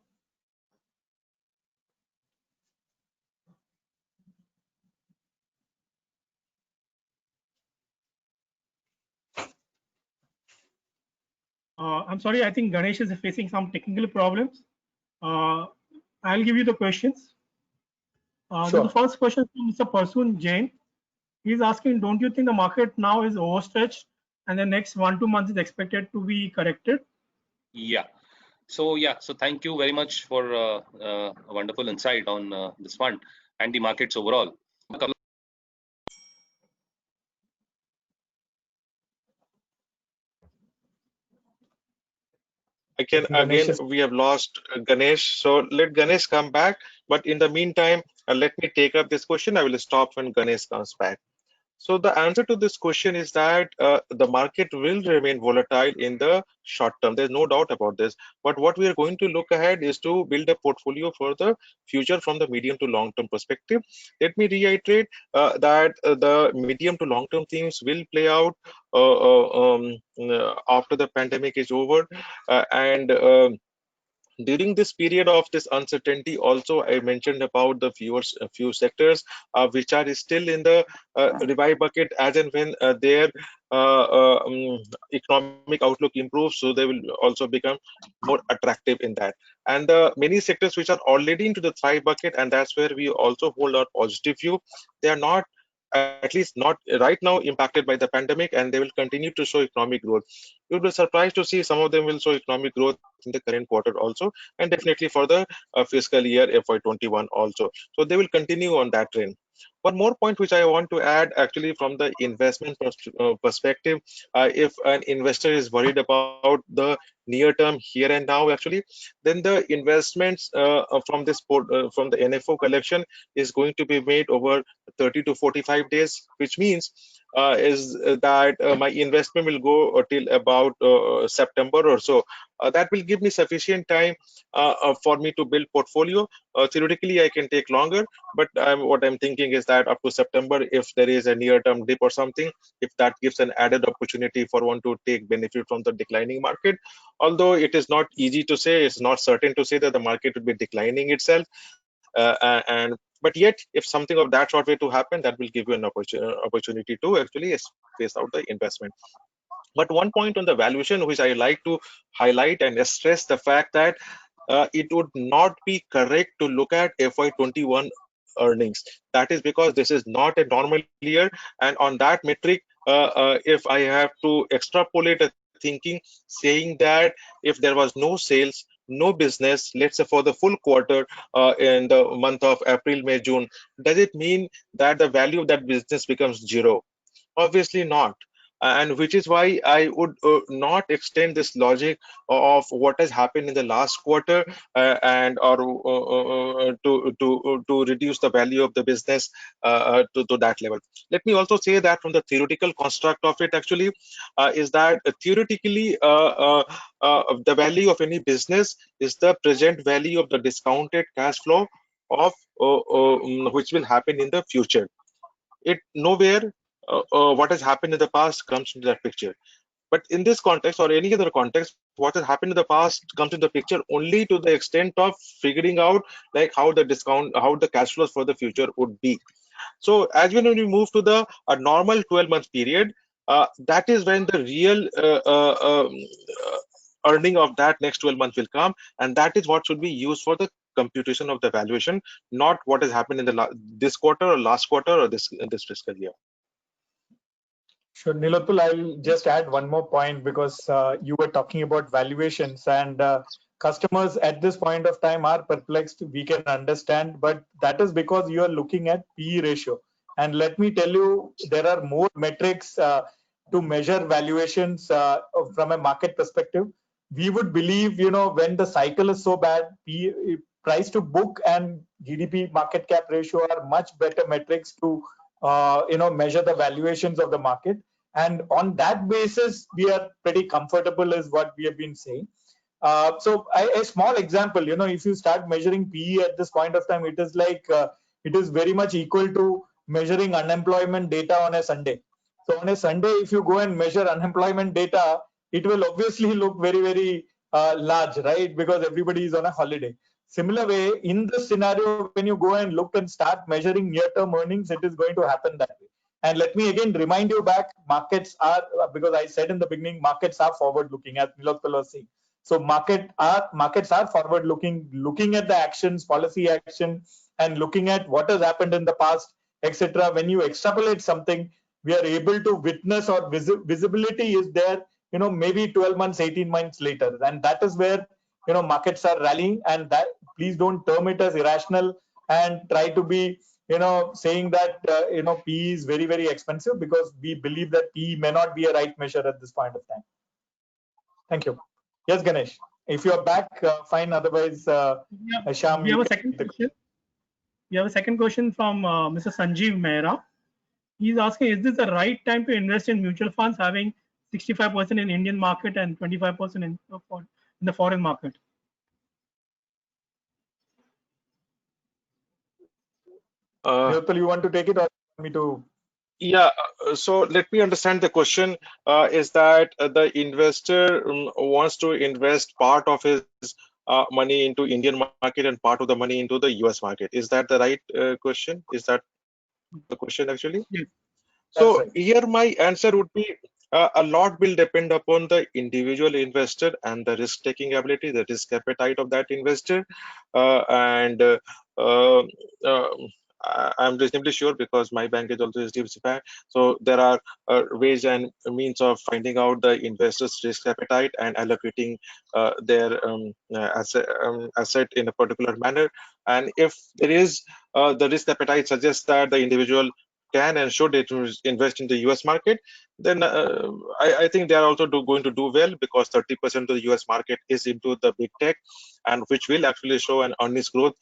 D: I'm sorry, I think Ganesh is facing some technical problems. I'll give you the questions.
B: Sure.
D: The first question from Mr. Parsoon Jain. He's asking, don't you think the market now is overstretched and the next 1-2 months is expected to be corrected?
A: Yeah. So thank you very much for a wonderful insight on this fund and the markets overall.
B: Ganesh is
C: We have lost Ganesh. So let Ganesh come back. But in the meantime, let me take up this question. I will stop when Ganesh comes back. So the answer to this question is that the market will remain volatile in the short term. There's no doubt about this. But what we are going to look ahead is to build a portfolio for the future from the medium to long term perspective. Let me reiterate that the medium to long term themes will play out after the pandemic is over, and during this period of this uncertainty. Also, I mentioned about the few sectors which are still in the revive bucket, as and when their economic outlook improves, so they will also become more attractive in that. And the many sectors which are already into the thrive bucket, and that's where we also hold our positive view. They are not, at least not right now, impacted by the pandemic, and they will continue to show economic growth. You'll be surprised to see some of them will show economic growth in the current quarter also, and definitely for the fiscal year FY21 also. So they will continue on that trend. One more point which I want to add, actually, from the investment perspective, if an investor is worried about the near term here and now, actually, then the investments from from the NFO collection is going to be made over 30 to 45 days, which means is that my investment will go till about September or so. That will give me sufficient time for me to build portfolio. Theoretically, I can take longer, but what I'm thinking is that up to September, if there is a near-term dip or something, if that gives an added opportunity for one to take benefit from the declining market. Although it is not easy to say, it's not certain to say that the market will be declining itself. But yet, if something of that sort were to happen, that will give you an opportunity to actually space out the investment. But one point on the valuation, which I like to highlight and stress the fact that it would not be correct to look at FY21 earnings. That is because this is not a normal year, and on that metric, if I have to extrapolate a thinking saying that if there was no sales, no business, let's say for the full quarter in the month of April, May, June, does it mean that the value of that business becomes zero? Obviously not. And which is why I would not extend this logic of what has happened in the last quarter and or to reduce the value of the business to that level. Let me also say that from the theoretical construct of it, actually, is that theoretically the value of any business is the present value of the discounted cash flow of which will happen in the future. It nowhere what has happened in the past comes into that picture. But in this context or any other context, what has happened in the past comes into the picture only to the extent of figuring out like how the cash flows for the future would be. So as when we move to the a normal 12-month period, that is when the real earning of that next 12 months will come, and that is what should be used for the computation of the valuation, not what has happened in the this quarter or last quarter or this fiscal year.
B: Sure, Neelotpal, I'll just add one more point because you were talking about valuations, and customers at this point of time are perplexed. We can understand, but that is because you are looking at PE ratio. And let me tell you, there are more metrics to measure valuations from a market perspective. We would believe, when the cycle is so bad, price to book and GDP market cap ratio are much better metrics to measure the valuations of the market. And on that basis, we are pretty comfortable is what we have been saying. So a small example, if you start measuring PE at this point of time, it is like, it is very much equal to measuring unemployment data on a Sunday. So on a Sunday, if you go and measure unemployment data, it will obviously look very, very large, right? Because everybody is on a holiday. Similar way, in this scenario, when you go and look and start measuring near-term earnings, it is going to happen that way. And let me again remind you back, markets are, because I said in the beginning, markets are forward-looking, as Neelotpal was saying. So markets are forward-looking, looking at the actions, policy action, and looking at what has happened in the past, etc. When you extrapolate something, we are able to witness, or visibility is there, maybe 12 months, 18 months later. And that is where, markets are rallying. And that, please don't term it as irrational and try to be, saying that, PE is very, very expensive, because we believe that PE may not be a right measure at this point of time. Thank you. Yes, Ganesh. If you're back, fine. Otherwise, Shyam,
D: we have a second question. We have a second question from Mr. Sanjeev Mehra. He's asking, is this the right time to invest in mutual funds having 65% in Indian market and 25% in the foreign market?
B: Neelotpal, you want to take it, or me to?
C: Yeah, so let me understand the question. Is that the investor wants to invest part of his money into Indian market and part of the money into the US market? Is that the right question? Is that the question actually?
D: Yes.
C: So
B: Right.
C: here my answer would be a lot will depend upon the individual investor and the risk-taking ability, the risk appetite of that investor, and uh, uh, I'm reasonably sure because my bank is also HDFC Bank. So there are ways and means of finding out the investor's risk appetite and allocating their asset in a particular manner. And if there is the risk appetite suggests that the individual can and should invest in the US market, then I think they are also going to do well, because 30% of the US market is into the big tech, and which will actually show an earnings growth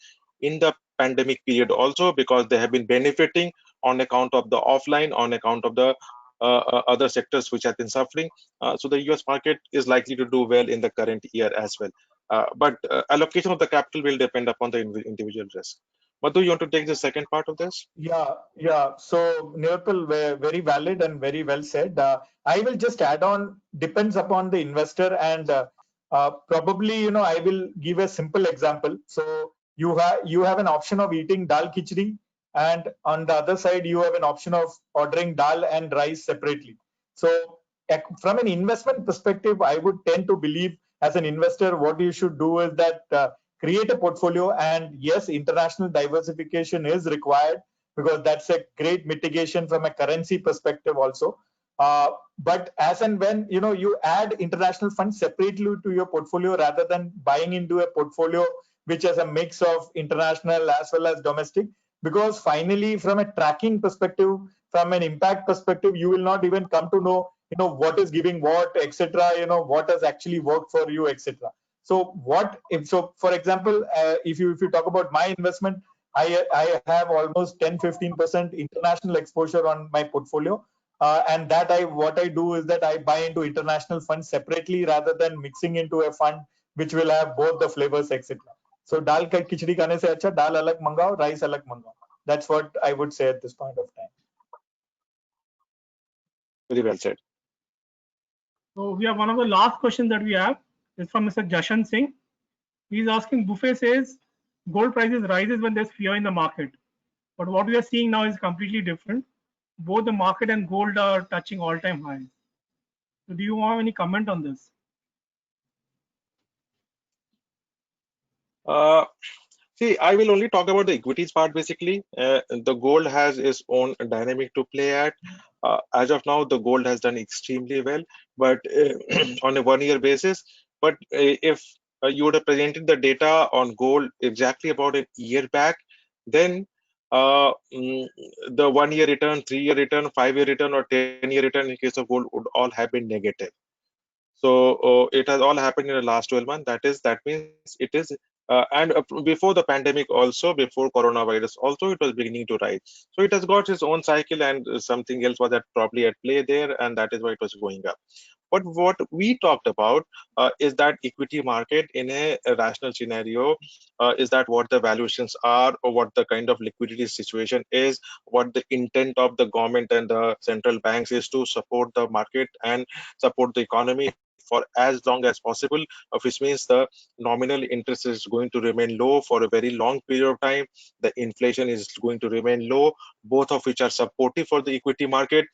C: in the pandemic period also, because they have been benefiting on account of the offline, on account of the other sectors which have been suffering. So the US market is likely to do well in the current year as well. But allocation of the capital will depend upon the individual risk. Madhu, you want to take the second part of this?
B: Yeah. So, Neelotpal, very valid and very well said. I will just add on, depends upon the investor, and probably, I will give a simple example. So you have an option of eating dal khichdi, and on the other side, you have an option of ordering dal and rice separately. So from an investment perspective, I would tend to believe, as an investor, what you should do is that create a portfolio. And yes, international diversification is required, because that's a great mitigation from a currency perspective also. But as and when you add international funds separately to your portfolio, rather than buying into a portfolio which has a mix of international as well as domestic, because finally, from a tracking perspective, from an impact perspective, you will not even come to know what is giving what, etc. What has actually worked for you, etc. So for example, if you talk about my investment, I have almost 10-15% international exposure on my portfolio, and that what I do is that I buy into international funds separately, rather than mixing into a fund which will have both the flavors, etc. So dal ka khichdi khane se acha dal alag mangao, rice alag mangao. That's what I would say at this point of time.
C: Very well said.
D: So we have one of the last questions that we have is from Mr. Jashan Singh. He's asking, Buffet says gold prices rises when there's fear in the market, but what we are seeing now is completely different. Both the market and gold are touching all-time highs. So do you have any comment on this?
C: See, I will only talk about the equities part basically. The gold has its own dynamic to play at. As of now, the gold has done extremely well, but on a one-year basis. But if you would have presented the data on gold exactly about a year back, then the 1-year return, 3-year return, 5-year return, or 10-year return in case of gold would all have been negative. So it has all happened in the last 12 months. That means it is, and before the pandemic also, before coronavirus also, it was beginning to rise. So it has got its own cycle, and something else was probably at play there, and that is why it was going up. But what we talked about is that equity market in a rational scenario is that what the valuations are, or what the kind of liquidity situation is, what the intent of the government and the central banks is to support the market and support the economy for as long as possible, which means the nominal interest is going to remain low for a very long period of time. The inflation is going to remain low, both of which are supportive for the equity market.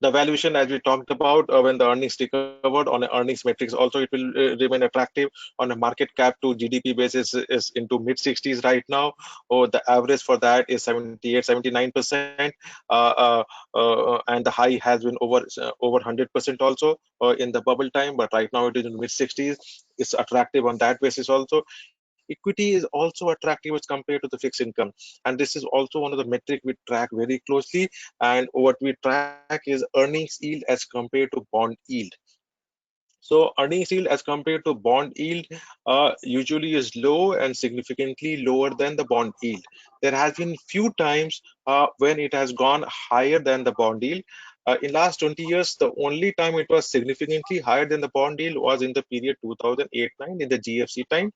C: The valuation, as we talked about, when the earnings recovered on the earnings metrics, also it will remain attractive. On a market cap to GDP basis is into mid 60s right now, or the average for that is 78, 79%, and the high has been over 100% also in the bubble time, but right now it is in mid 60s. It's attractive on that basis also. Equity is also attractive as compared to the fixed income, and this is also one of the metric we track very closely. And what we track is earnings yield as compared to bond yield. So earnings yield as compared to bond yield usually is low and significantly lower than the bond yield. There has been few times when it has gone higher than the bond yield. In last 20 years, the only time it was significantly higher than the bond yield was in the period 2008-9 in the GFC time,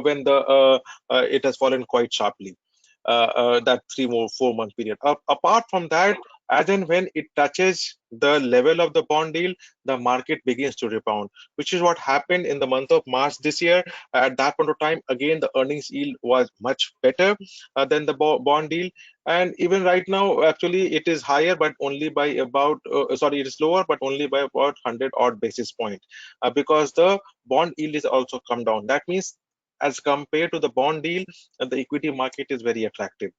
C: when the it has fallen quite sharply. That 4 month period. Apart from that, as and when it touches the level of the bond yield, the market begins to rebound, which is what happened in the month of March this year. At that point of time, again, the earnings yield was much better than the bond yield. And even right now, actually, it is higher, but only by about, sorry, it is lower, but only by about 100 odd basis point, because the bond yield is also come down. That means as compared to the bond yield, the equity market is very attractive.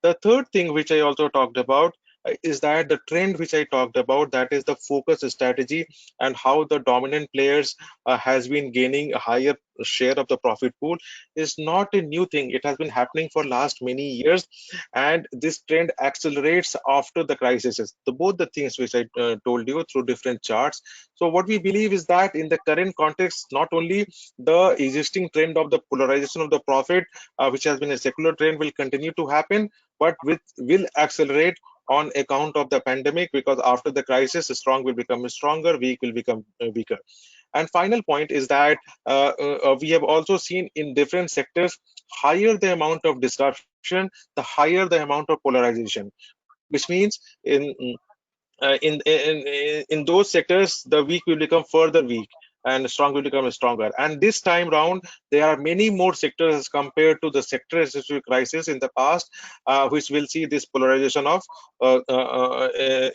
C: The third thing which I also talked about is that the trend which I talked about, that is the focus strategy, and how the dominant players has been gaining a higher share of the profit pool, is not a new thing. It has been happening for last many years, and this trend accelerates after the crises. Both the things which I told you through different charts. So what we believe is that in the current context, not only the existing trend of the polarization of the profit, which has been a secular trend, will continue to happen, but will accelerate on account of the pandemic, because after the crisis, strong will become stronger, weak will become weaker. And final point is that we have also seen in different sectors, higher the amount of disruption, the higher the amount of polarization, which means in those sectors, the weak will become further weak and strong will become stronger. And this time round, there are many more sectors as compared to the sector-specific crisis in the past, which will see this polarization of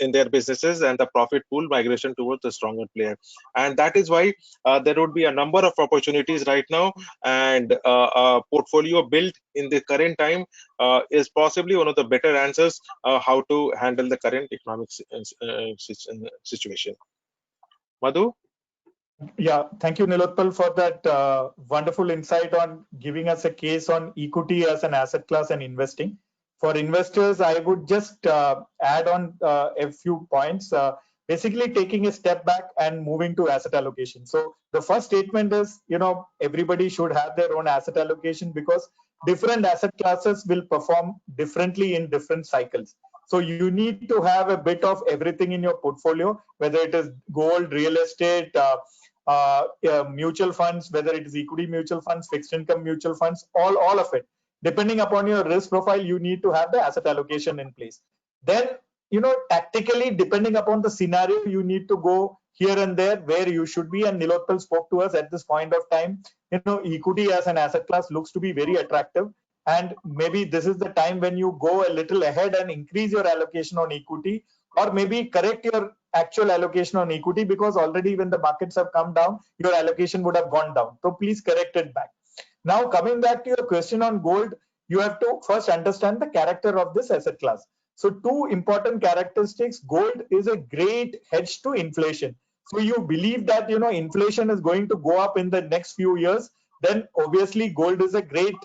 C: in their businesses and the profit pool migration towards the stronger player. And that is why there would be a number of opportunities right now, and portfolio built in the current time is possibly one of the better answers how to handle the current economic situation. Madhu?
B: Yeah, thank you, Neelotpal, for that wonderful insight on giving us a case on equity as an asset class and investing. For investors, I would just add on a few points, basically taking a step back and moving to asset allocation. So the first statement is, everybody should have their own asset allocation, because different asset classes will perform differently in different cycles. So you need to have a bit of everything in your portfolio, whether it is gold, real estate, mutual funds, whether it is equity mutual funds, fixed income mutual funds, all of it. Depending upon your risk profile, you need to have the asset allocation in place. Then, tactically, depending upon the scenario, you need to go here and there where you should be. And Neelotpal spoke to us at this point of time. Equity as an asset class looks to be very attractive. And maybe this is the time when you go a little ahead and increase your allocation on equity, or maybe correct your actual allocation on equity, because already when the markets have come down, your allocation would have gone down. So please correct it back. Now, coming back to your question on gold, you have to first understand the character of this asset class. So two important characteristics: gold is a great hedge to inflation. So you believe that inflation is going to go up in the next few years, then obviously gold is a great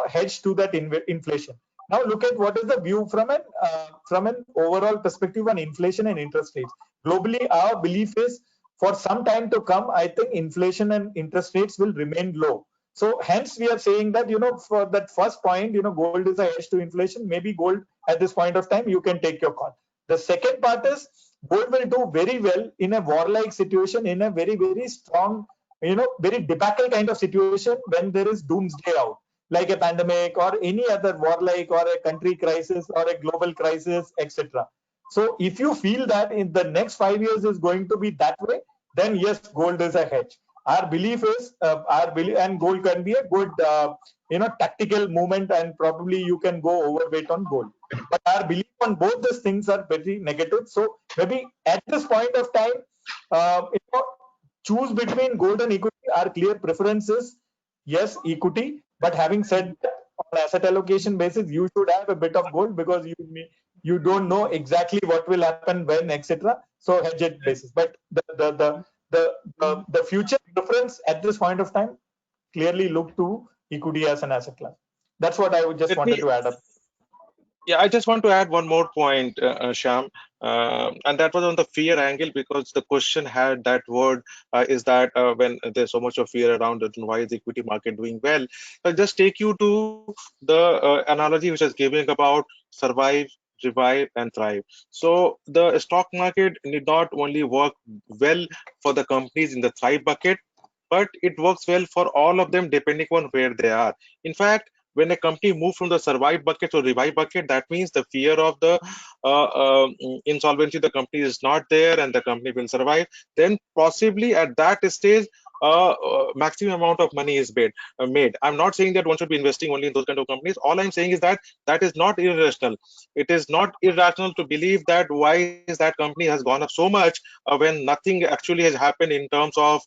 B: hedge to that inflation. Now look at what is the view from an overall perspective on inflation and interest rates. Globally, our belief is for some time to come, I think inflation and interest rates will remain low. So hence we are saying that, for that first point, gold is a hedge to inflation. Maybe gold at this point of time, you can take your call. The second part is gold will do very well in a warlike situation, in a very, very strong, very debacle kind of situation when there is doomsday out, like a pandemic or any other warlike or a country crisis or a global crisis, etc. So if you feel that in the next 5 years is going to be that way, then yes, gold is a hedge. Our belief is, and gold can be a good, tactical movement, and probably you can go overweight on gold. but our belief on both these things are very negative. So maybe at this point of time, choose between gold and equity. Our clear preference is yes, equity. But having said that, on asset allocation basis, you should have a bit of gold because you don't know exactly what will happen when, etc. So hedge it basis. But the future preference at this point of time clearly look to equity as an asset class. That's what I would just wanted to add up.
C: Yeah, I just want to add one more point, Shyam, and that was on the fear angle, because the question had that word is that when there's so much of fear around it, why is the equity market doing well? I'll just take you to the analogy which I was giving about survive, revive, and thrive. So the stock market need not only work well for the companies in the thrive bucket, but it works well for all of them depending on where they are. In fact, when a company moves from the survive bucket to revive bucket, that means the fear of the insolvency, the company is not there and the company will survive. Then possibly at that stage, maximum amount of money is made. I'm not saying that one should be investing only in those kind of companies. All I'm saying is that that is not irrational. It is not irrational to believe that why is that company has gone up so much when nothing actually has happened in terms of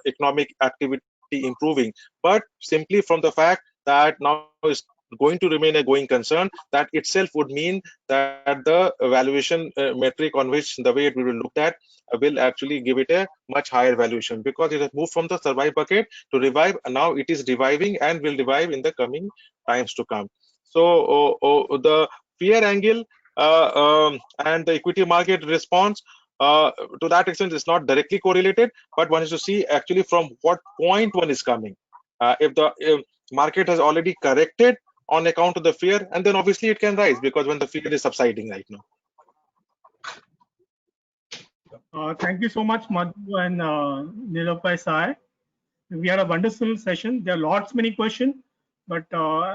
C: economic activity improving, but simply from the fact that now is going to remain a going concern, that itself would mean that the valuation metric on which the way it will be looked at will actually give it a much higher valuation, because it has moved from the survive bucket to revive, and now it is reviving and will revive in the coming times to come. So the fear angle and the equity market response, to that extent, is not directly correlated, but one is to see actually from what point one is coming. If the market has already corrected on account of the fear, and then obviously it can rise because when the fear is subsiding right now.
D: Thank you so much, Madhu and Neelotpal Sahai. We had a wonderful session. There are many questions, but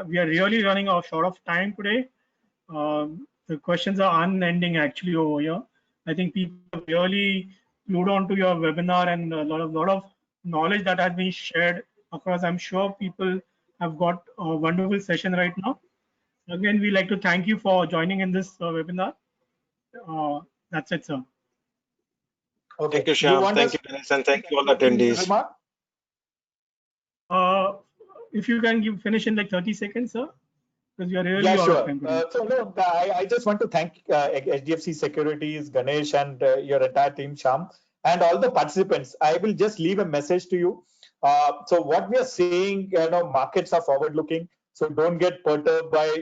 D: we are really running out short of time today. The questions are unending actually over here. I think people have really glued on to your webinar, and a lot of knowledge that has been shared across. I'm sure people have got a wonderful session right now. Again, we'd like to thank you for joining in this webinar. That's it, sir.
B: Okay.
C: Thank you, Shyam. Thank you, Dennis, and thank you all attendees.
D: If you can finish in like 30 seconds, sir, because you are really
B: out
D: sure.
B: of time. So no, I just want to thank HDFC Securities, Ganesh, and your entire team, Shyam, and all the participants. I will just leave a message to you. So what we are saying, markets are forward-looking, so don't get perturbed by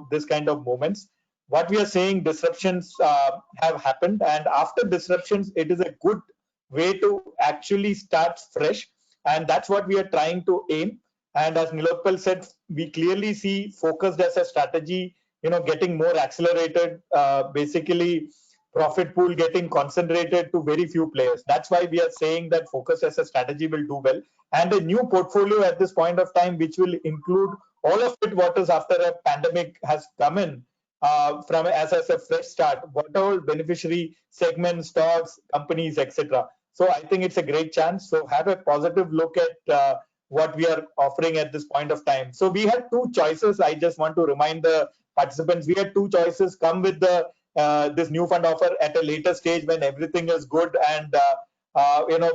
B: this kind of moments. What we are saying, disruptions have happened, and after disruptions, it is a good way to actually start fresh, and that's what we are trying to aim. And as Neelotpal said, we clearly see focused as a strategy, getting more accelerated, basically profit pool getting concentrated to very few players. That's why we are saying that focus as a strategy will do well. And a new portfolio at this point of time, which will include all of it, what is after a pandemic has come in, from as a fresh start, whatever beneficiary segments, stocks, companies, etc. So I think it's a great chance. So have a positive look at what we are offering at this point of time. So we had two choices. I just want to remind the participants, we had two choices: come with the this new fund offer at a later stage when everything is good, and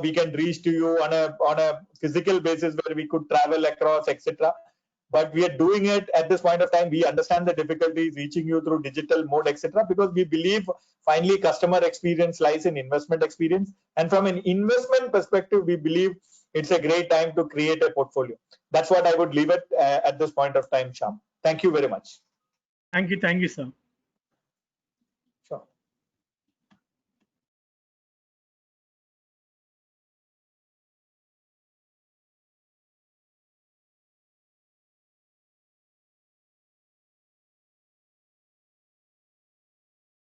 B: we can reach to you on a physical basis where we could travel across, etc. But we are doing it at this point of time. We understand the difficulties reaching you through digital mode, etc., because we believe finally customer experience lies in investment experience, and from an investment perspective, we believe it's a great time to create a portfolio. That's what I would leave it at this point of time, Shyam. Thank you very much.
D: Thank you, sir.